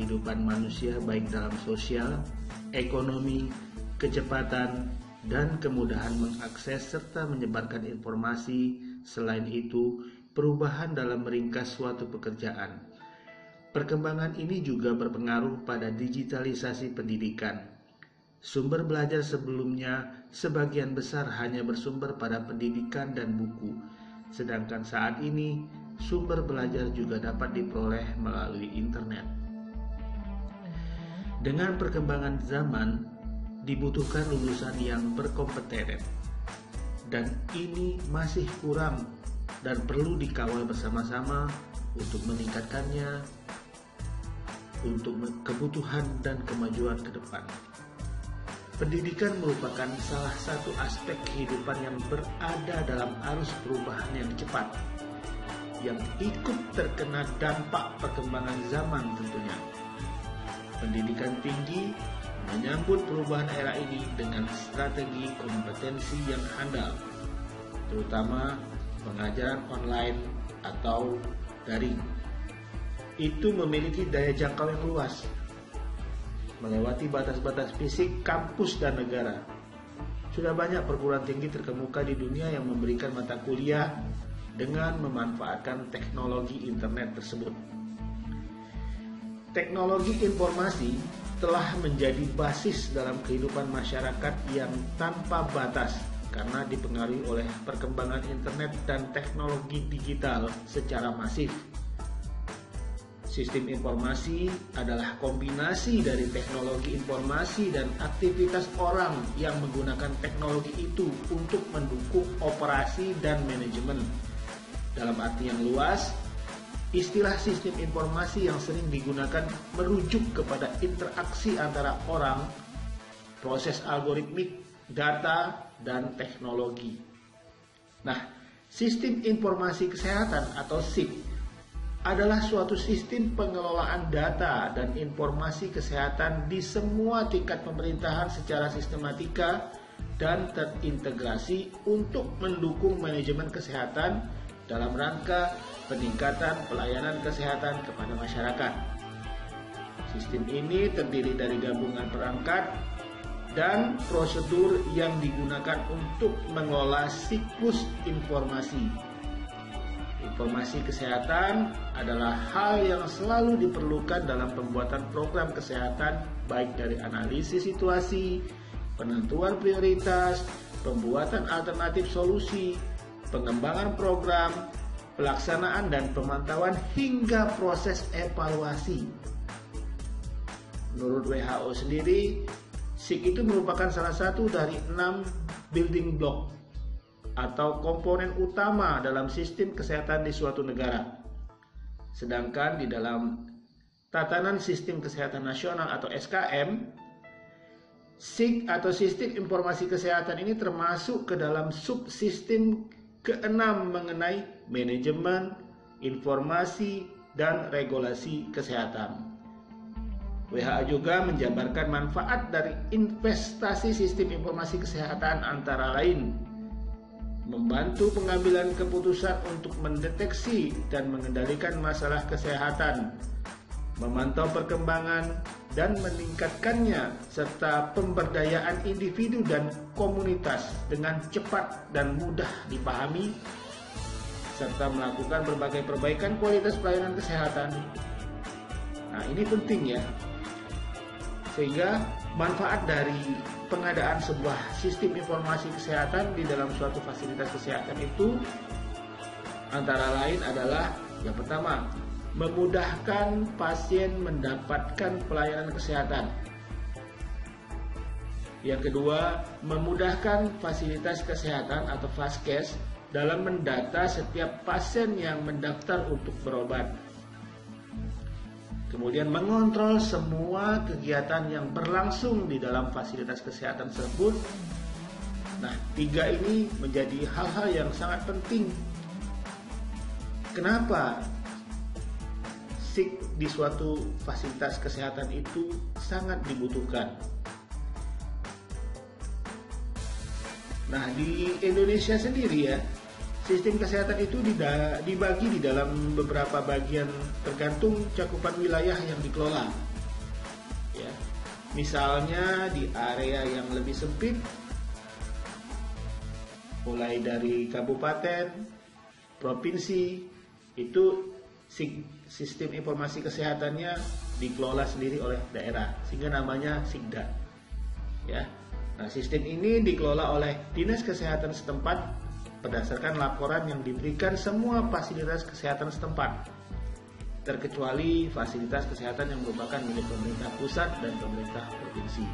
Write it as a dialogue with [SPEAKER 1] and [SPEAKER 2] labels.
[SPEAKER 1] kehidupan manusia baik dalam sosial, ekonomi, kecepatan, dan kemudahan mengakses serta menyebarkan informasi. Selain itu, perubahan dalam meringkas suatu pekerjaan. Perkembangan ini juga berpengaruh pada digitalisasi pendidikan. Sumber belajar sebelumnya sebagian besar hanya bersumber pada pendidikan dan buku, sedangkan saat ini sumber belajar juga dapat diperoleh melalui internet. Dengan perkembangan zaman, dibutuhkan lulusan yang berkompeten, dan ini masih kurang dan perlu dikawal bersama-sama untuk meningkatkannya untuk kebutuhan dan kemajuan ke depan. Pendidikan merupakan salah satu aspek kehidupan yang berada dalam arus perubahan yang cepat, yang ikut terkena dampak perkembangan zaman tentunya. Pendidikan tinggi menyambut perubahan era ini dengan strategi kompetensi yang handal, terutama pengajaran online atau daring. Itu memiliki daya jangkau yang luas, melewati batas-batas fisik kampus dan negara. Sudah banyak perguruan tinggi terkemuka di dunia yang memberikan mata kuliah dengan memanfaatkan teknologi internet tersebut. Teknologi informasi telah menjadi basis dalam kehidupan masyarakat yang tanpa batas karena dipengaruhi oleh perkembangan internet dan teknologi digital secara masif. Sistem informasi adalah kombinasi dari teknologi informasi dan aktivitas orang yang menggunakan teknologi itu untuk mendukung operasi dan manajemen. Dalam arti yang luas, istilah sistem informasi yang sering digunakan merujuk kepada interaksi antara orang, proses algoritmik, data, dan teknologi. Nah, sistem informasi kesehatan atau SIP adalah suatu sistem pengelolaan data dan informasi kesehatan di semua tingkat pemerintahan secara sistematika dan terintegrasi untuk mendukung manajemen kesehatan dalam rangka peningkatan pelayanan kesehatan kepada masyarakat. Sistem ini terdiri dari gabungan perangkat dan prosedur yang digunakan untuk mengelola siklus informasi. Informasi kesehatan adalah hal yang selalu diperlukan dalam pembuatan program kesehatan, baik dari analisis situasi, penentuan prioritas, pembuatan alternatif solusi, pengembangan program, pelaksanaan dan pemantauan hingga proses evaluasi. Menurut WHO sendiri, SIK itu merupakan salah satu dari 6 building block atau komponen utama dalam sistem kesehatan di suatu negara. Sedangkan di dalam Tatanan Sistem Kesehatan Nasional atau SKM, SIK atau Sistem Informasi Kesehatan ini termasuk ke dalam subsistem keenam mengenai manajemen, informasi, dan regulasi kesehatan. WHO juga menjabarkan manfaat dari investasi sistem informasi kesehatan antara lain membantu pengambilan keputusan untuk mendeteksi dan mengendalikan masalah kesehatan, memantau perkembangan dan meningkatkannya, serta pemberdayaan individu dan komunitas dengan cepat dan mudah dipahami, serta melakukan berbagai perbaikan kualitas pelayanan kesehatan. Nah, ini penting ya, sehingga manfaat dari pengadaan sebuah sistem informasi kesehatan di dalam suatu fasilitas kesehatan itu antara lain adalah yang pertama, memudahkan pasien mendapatkan pelayanan kesehatan. Yang kedua, memudahkan fasilitas kesehatan atau Vaskes dalam mendata setiap pasien yang mendaftar untuk berobat. Kemudian mengontrol semua kegiatan yang berlangsung di dalam fasilitas kesehatan tersebut. Nah, 3 ini menjadi hal-hal yang sangat penting. Kenapa SIK di suatu fasilitas kesehatan itu sangat dibutuhkan? Nah, di Indonesia sendiri ya, sistem kesehatan itu dibagi di dalam beberapa bagian tergantung cakupan wilayah yang dikelola. ya. Misalnya di area yang lebih sempit, mulai dari kabupaten, provinsi, itu sistem informasi kesehatannya dikelola sendiri oleh daerah, sehingga namanya Sigda. Ya. Nah, sistem ini dikelola oleh Dinas Kesehatan setempat berdasarkan laporan yang diberikan semua fasilitas kesehatan setempat, terkecuali fasilitas kesehatan yang merupakan milik pemerintah pusat dan pemerintah provinsi.